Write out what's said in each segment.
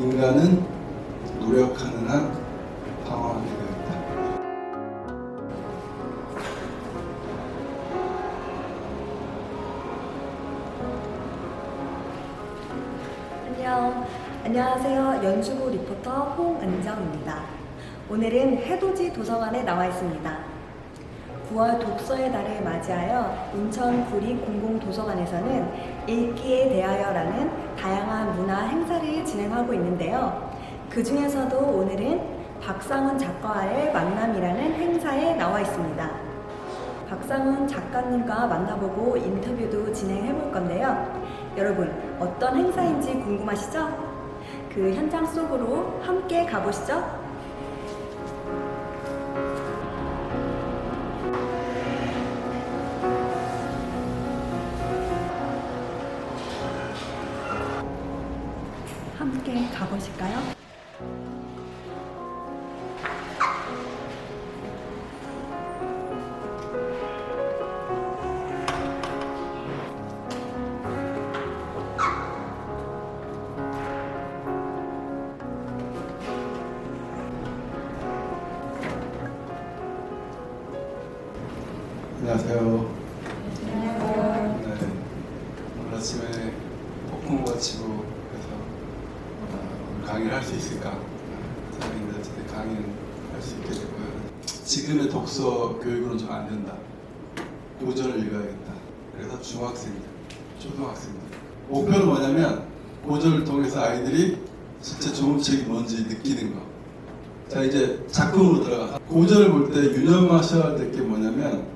인간은 노력하는 한 방황하게 되었다. 안녕하세요. 연수구 리포터 홍은정입니다. 오늘은 해돋이 도서관에 나와 있습니다. 9월 독서의 달을 맞이하여 인천 구립공공도서관에서는 읽기에 대하여라는 다양한 문화 행사를 진행하고 있는데요. 그 중에서도 오늘은 박상훈 작가와의 만남이라는 행사에 나와 있습니다. 박상훈 작가님과 만나보고 인터뷰도 진행해 볼 건데요. 여러분, 어떤 행사인지 궁금하시죠? 그 현장 속으로 함께 가보시죠. 함께 가보실까요? 안녕하세요. 안녕하세요. 네, 오늘 아침에 폭풍우가 치고 그래서 강의를 할 수 있을까 생각했는데 어쨌든 강의는 할 수 있게 됐고요. 지금의 독서 교육으로는 좀 안 된다. 고전을 읽어야겠다. 그래서 중학생들, 초등학생들 목표는 뭐냐면 고전을 통해서 아이들이 진짜 좋은 책이 뭔지 느끼는 거. 자, 이제 작품으로 들어가서 고전을 볼 때 유념하셔야 될 게 뭐냐면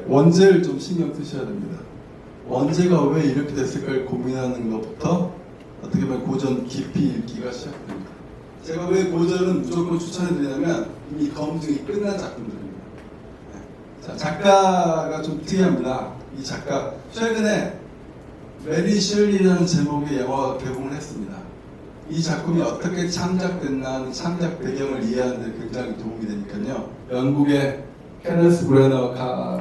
원제를 좀 신경 쓰셔야 됩니다. 원제가 왜 이렇게 됐을까를 고민하는 것부터 어떻게 보면 고전 깊이 읽기가 시작됩니다. 제가 왜 고전은 무조건 추천해드리냐면 이미 검증이 끝난 작품들입니다. 네. 자, 작가가 좀 특이합니다. 이 작가 최근에 메리 셜리라는 제목의 영화 개봉을 했습니다. 이 작품이 어떻게 창작됐나 하는 창작 배경을 이해하는 데 굉장히 도움이 되니까요. 영국의 케네스 브래너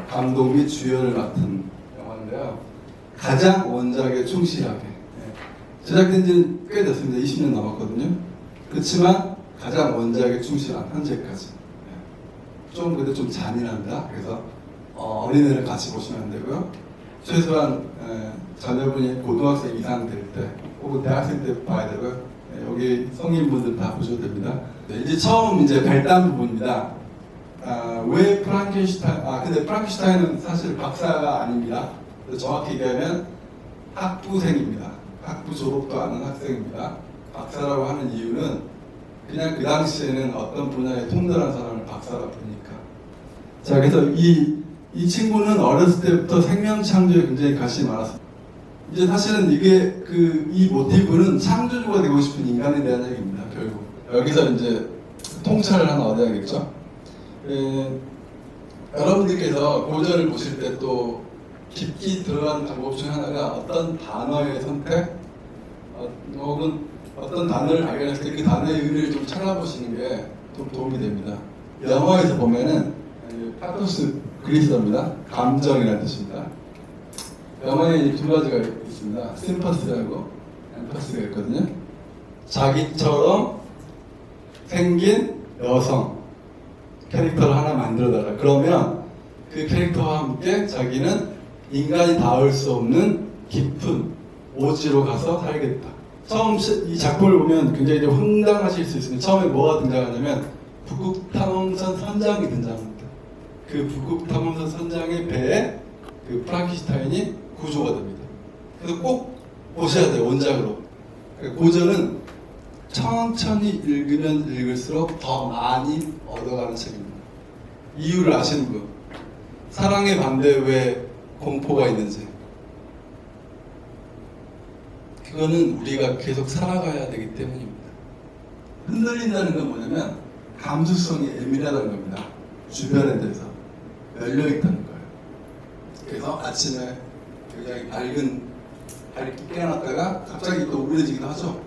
감독 및 주연을 맡은 영화인데요. 가장 원작에 충실하게 제작된 지는 꽤 됐습니다. 20년 남았거든요. 그렇지만 가장 원작에 충실한 현재까지. 좀 근데 좀 잔인합니다. 그래서 어린애를 같이 보시면 안 되고요. 최소한 자녀분이 고등학생 이상 될 때 혹은 대학생 때 봐야 되고요. 여기 성인분들 다 보셔도 됩니다. 이제 처음 이제 발단 부분입니다. 왜 프랑켄슈타인? 근데 프랑켄슈타인은 사실 박사가 아닙니다. 정확히 얘기하면 학부생입니다. 학부 졸업도 안 한 학생입니다. 박사라고 하는 이유는 그냥 그 당시에는 어떤 분야에 통달한 사람을 박사라고 부르니까. 자, 그래서 이 친구는 어렸을 때부터 생명 창조에 굉장히 관심이 많았습니다. 이제 사실은 이게 이 모티브는 창조주가 되고 싶은 인간에 대한 얘기입니다. 결국 여기서 이제 통찰을 하나 얻어야겠죠. 여러분들께서 고전을 보실 때 또 깊이 들어가는 방법 중 하나가 어떤 단어의 선택 혹은 어떤 단어를 발견했을 때 그 단어의 의미를 좀 찾아보시는 게 좀 도움이 됩니다. 영어에서 보면은 파토스 그리스어입니다. 감정이라는 뜻입니다. 영어에 두 가지가 있습니다. 심퍼스라고 엠퍼스가 있거든요. 자기처럼 생긴 여성 캐릭터를 하나 만들어달라. 그러면 그 캐릭터와 함께 자기는 인간이 닿을 수 없는 깊은 오지로 가서 살겠다. 처음 이 작품을 보면 굉장히 좀 황당하실 수 있습니다. 처음에 뭐가 등장하냐면 북극 탐험선 선장이 등장합니다. 그 북극 탐험선 선장의 배에 그 프랑켄슈타인이 구조가 됩니다. 그래서 꼭 보셔야 돼요. 원작으로. 고전은 천천히 읽으면 읽을수록 더 많이 얻어가는 책입니다. 이유를 아시는 분? 사랑의 반대에 왜 공포가 있는지. 그거는 우리가 계속 살아가야 되기 때문입니다. 흔들린다는 건 뭐냐면 감수성이 예민하다는 겁니다. 주변에 대해서 열려있다는 거예요. 그래서 아침에 굉장히 밝게 깨어났다가 갑자기 또 우울해지기도 하죠.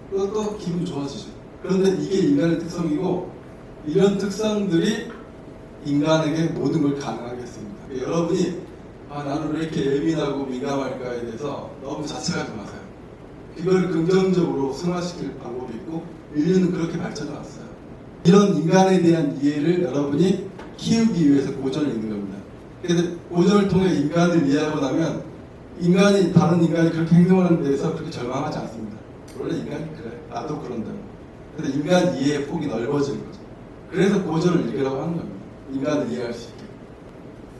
그리고 또 기분 좋아지죠. 그런데 이게 인간의 특성이고 이런 특성들이 인간에게 모든 걸 가능하게 했습니다. 여러분이 나는 왜 이렇게 예민하고 민감할까에 대해서 너무 자책하지 마세요. 그걸 긍정적으로 승화시킬 방법이 있고 인류는 그렇게 발전해 왔어요. 이런 인간에 대한 이해를 여러분이 키우기 위해서 고전을 읽는 겁니다. 그래서 고전을 통해 인간을 이해하고 나면 인간이 다른 인간이 그렇게 행동하는 데에서 그렇게 절망하지 않습니다. 원래 인간이 그래. 나도 그런다고. 그래서 인간 이해의 폭이 넓어지는 거죠. 그래서 고전을 읽으라고 하는 겁니다. 인간을 이해할 수 있게.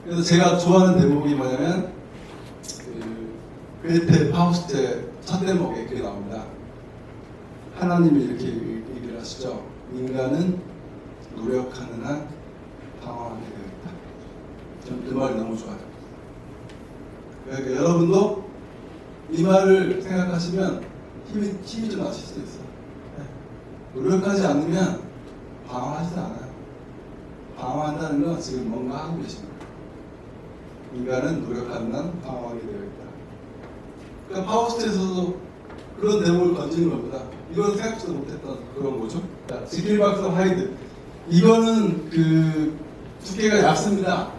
그래서 제가 좋아하는 대목이 뭐냐면 괴테 파우스트의 첫 대목에 그게 나옵니다. 하나님이 이렇게 얘기를 하시죠. 인간은 노력하는 한 방황하게 되어 있다. 저는 그 말이 너무 좋아요. 그러니까 여러분도 이 말을 생각하시면 힘이 좀 나실 수 있어요. 노력하지 않으면 방황하지도 않아요. 방황한다는 건 지금 뭔가 하고 계십니다. 인간은 노력하는 한 방황하게 되어 있다. 그러니까 파우스트에서도 그런 대목을 던지는 겁니다. 이건 생각지도 못했던 그런 거죠. 지킬 박사 하이드. 이거는 그 두께가 얇습니다.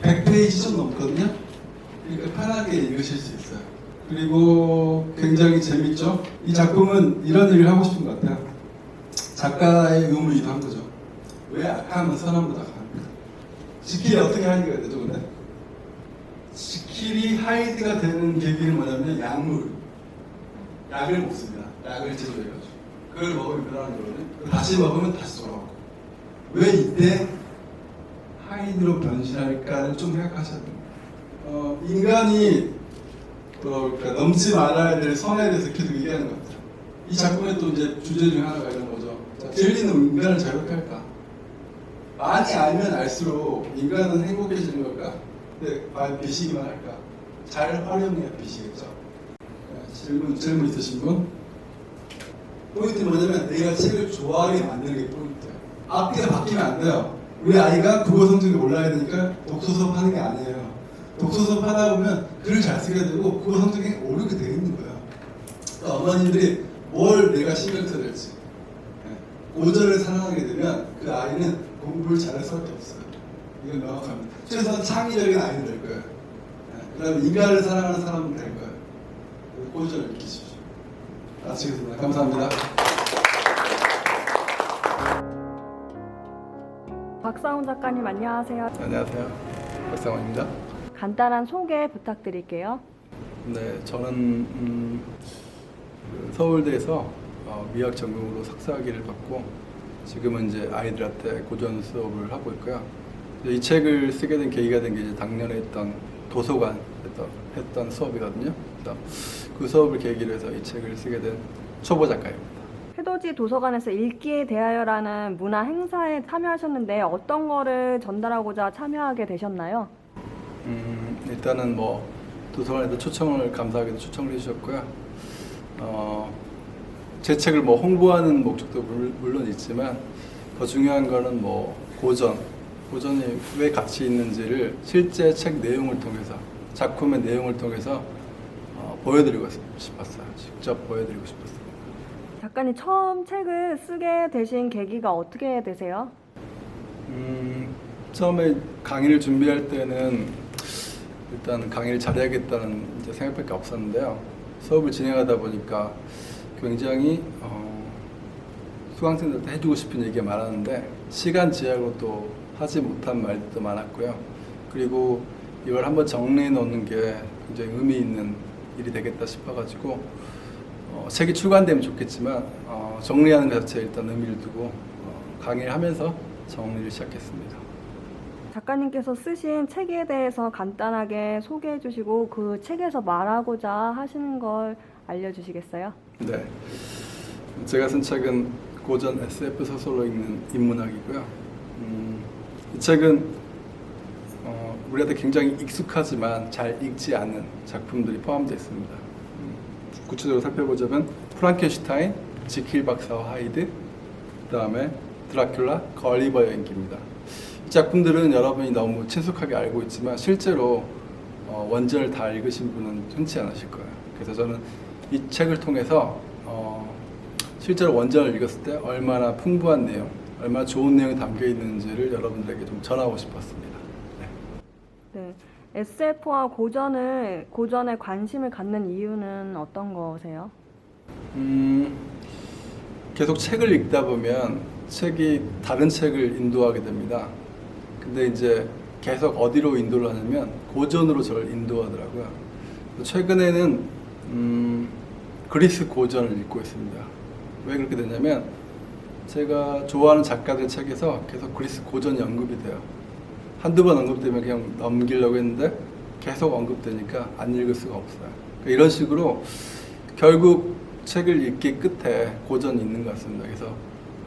100페이지 좀 넘거든요. 그러니까 편하게 읽으실 수 있어요. 그리고 굉장히 재밌죠. 이 작품은 이런 얘기를 하고 싶은 것 같아요. 작가의 의무이기도 한 거죠. 왜 악하면 선함보다 강합니까? 지킬이 어떻게 하이드가 되죠, 근데? 지킬이 하이드가 되는 계기는 뭐냐면 약을 먹습니다. 약을 제조해가지고 그걸 먹으면 변하는 거거든요. 다시 먹으면 다시 돌아오고. 왜 이때 하이드로 변신할까를 좀 생각하셔야 됩니다. 인간이 그러니까 넘지 말아야 될 선에 대해서 계속 얘기하는 것 같아요. 이 작품의 또 이제 주제 중 하나가 이런 거죠. 진리는 인간을 자유롭게 할까? 많이 알면 알수록 인간은 행복해지는 걸까? 근데 과연 비시기만 할까? 잘 활용해야 비시겠죠. 질문 있으신 분? 포인트는 뭐냐면 내가 책을 좋아하게 만드는 게 포인트예요. 앞뒤가 바뀌면 안 돼요. 우리 아이가 국어 성적이 올라야 되니까 독서 수업 하는 게 아니에요. 독서 수업 하다 보면 글을 잘 쓰게 되고 국어 성적이 오르게 되어 있는 거예요. 그러니까 어머님들이 뭘 내가 신경 써야 될지 고전을 사랑하게 되면 그 아이는 공부를 잘할 수밖에 없어요. 이건 명확합니다. 최소한 창의적인 아이는 될 거예요. 그 다음에 인간을 사랑하는 사람은 될 거예요. 고전을 익히십시오. 마치겠습니다. 감사합니다. 박상훈 작가님 안녕하세요. 안녕하세요. 박상원입니다. 간단한 소개 부탁드릴게요. 네, 저는 서울대에서 미학 전공으로 석사학위를 받고 지금은 이제 아이들한테 고전 수업을 하고 있고요. 이 책을 쓰게 된 계기가 된 게 이제 작년에 했던 도서관 했던 수업이거든요. 그래서 그 수업을 계기로 해서 이 책을 쓰게 된 초보 작가입니다. 해돋이 도서관에서 읽기에 대하여라는 문화 행사에 참여하셨는데 어떤 거를 전달하고자 참여하게 되셨나요? 일단은 뭐 도서관에도 초청을 감사하게도 초청을 해주셨고요. 제 책을 뭐 홍보하는 목적도 물론 있지만 더 중요한 거는 뭐 고전이 왜 가치 있는지를 실제 책 내용을 통해서 작품의 내용을 통해서 보여드리고 싶었어요. 직접 보여드리고 싶었어요. 작가님 처음 책을 쓰게 되신 계기가 어떻게 되세요? 처음에 강의를 준비할 때는 일단 강의를 잘해야겠다는 이제 생각밖에 없었는데요. 수업을 진행하다 보니까 굉장히 수강생들한테 해주고 싶은 얘기가 많았는데 시간 제약으로 또 하지 못한 말들도 많았고요. 그리고 이걸 한번 정리해 놓는 게 굉장히 의미 있는 일이 되겠다 싶어가지고 책이 출간되면 좋겠지만 정리하는 것 자체에 일단 의미를 두고 강의를 하면서 정리를 시작했습니다. 작가님께서 쓰신 책에 대해서 간단하게 소개해 주시고 그 책에서 말하고자 하시는 걸 알려주시겠어요? 네, 제가 쓴 책은 고전 SF 소설로 읽는 인문학이고요. 이 책은 우리한테 굉장히 익숙하지만 잘 읽지 않은 작품들이 포함되어 있습니다. 구체적으로 살펴보자면 프랑켄슈타인, 지킬 박사와 하이드, 그 다음에 드라큘라, 걸리버 여행기입니다. 이 작품들은 여러분이 너무 친숙하게 알고 있지만 실제로 원전을 다 읽으신 분은 흔치 않으실 거예요. 그래서 저는 이 책을 통해서 실제로 원전을 읽었을 때 얼마나 풍부한 내용, 얼마나 좋은 내용이 담겨 있는지를 여러분들에게 좀 전하고 싶었습니다. 네. SF와 고전에 관심을 갖는 이유는 어떤 거세요? 계속 책을 읽다 보면 책이 다른 책을 인도하게 됩니다. 근데 이제 계속 어디로 인도를 하냐면 고전으로 저를 인도하더라고요. 최근에는 그리스 고전을 읽고 있습니다. 왜 그렇게 됐냐면 제가 좋아하는 작가들 책에서 계속 그리스 고전이 언급이 돼요. 한두 번 언급되면 그냥 넘기려고 했는데 계속 언급되니까 안 읽을 수가 없어요. 그러니까 이런 식으로 결국 책을 읽기 끝에 고전이 있는 것 같습니다. 그래서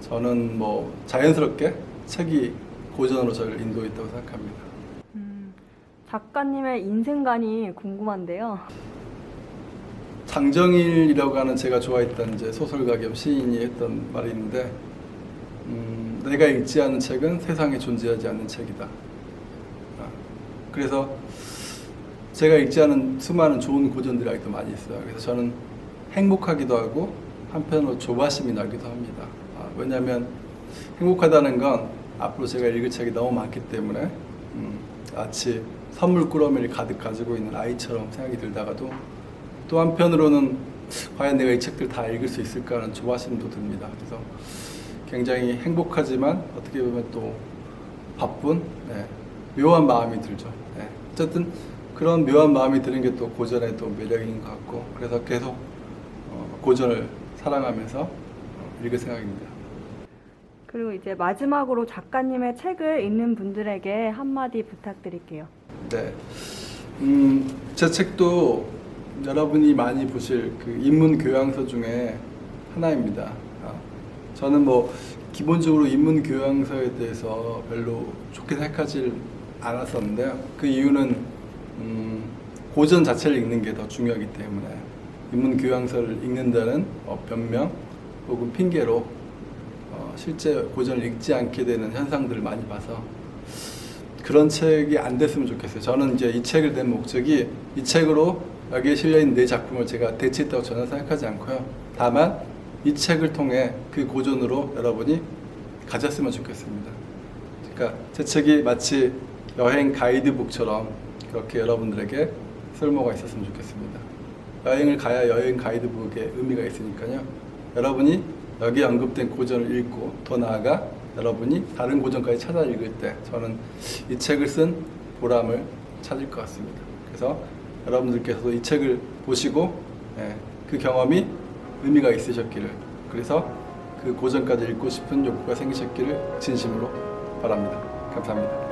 저는 뭐 자연스럽게 책이 고전으로 저를 인도했다고 생각합니다. 작가님의 인생관이 궁금한데요. 장정일이라고 하는 제가 좋아했던 이제 소설가 겸 시인이 했던 말이 있는데 내가 읽지 않은 책은 세상에 존재하지 않는 책이다. 그래서 제가 읽지 않은 수많은 좋은 고전들이 아직도 많이 있어요. 그래서 저는 행복하기도 하고 한편으로 조바심이 나기도 합니다. 왜냐하면 행복하다는 건 앞으로 제가 읽을 책이 너무 많기 때문에 마치 선물 꾸러미를 가득 가지고 있는 아이처럼 생각이 들다가도 또 한편으로는 과연 내가 이 책들 다 읽을 수 있을까 하는 조바심도 듭니다. 그래서 굉장히 행복하지만 어떻게 보면 또 바쁜 묘한 마음이 들죠. 어쨌든 그런 묘한 마음이 드는 게 또 고전의 또 매력인 것 같고 그래서 계속 고전을 사랑하면서 읽을 생각입니다. 그리고 이제 마지막으로 작가님의 책을 읽는 분들에게 한마디 부탁드릴게요. 네, 제 책도 여러분이 많이 보실 그 인문 교양서 중에 하나입니다. 저는 뭐 기본적으로 인문 교양서에 대해서 별로 좋게 생각하지 않았었는데요. 그 이유는 고전 자체를 읽는 게 더 중요하기 때문에 인문 교양서를 읽는다는 변명 혹은 핑계로 실제 고전을 읽지 않게 되는 현상들을 많이 봐서 그런 책이 안 됐으면 좋겠어요. 저는 이제 이 책을 낸 목적이 이 책으로 여기에 실려있는 내 작품을 제가 대체했다고 전혀 생각하지 않고요. 다만 이 책을 통해 그 고전으로 여러분이 가졌으면 좋겠습니다. 그러니까 제 책이 마치 여행 가이드북처럼 그렇게 여러분들에게 쓸모가 있었으면 좋겠습니다. 여행을 가야 여행 가이드북에 의미가 있으니까요. 여러분이 여기에 언급된 고전을 읽고 더 나아가 여러분이 다른 고전까지 찾아 읽을 때 저는 이 책을 쓴 보람을 찾을 것 같습니다. 그래서 여러분들께서도 이 책을 보시고 그 경험이 의미가 있으셨기를, 그래서 그 고전까지 읽고 싶은 욕구가 생기셨기를 진심으로 바랍니다. 감사합니다.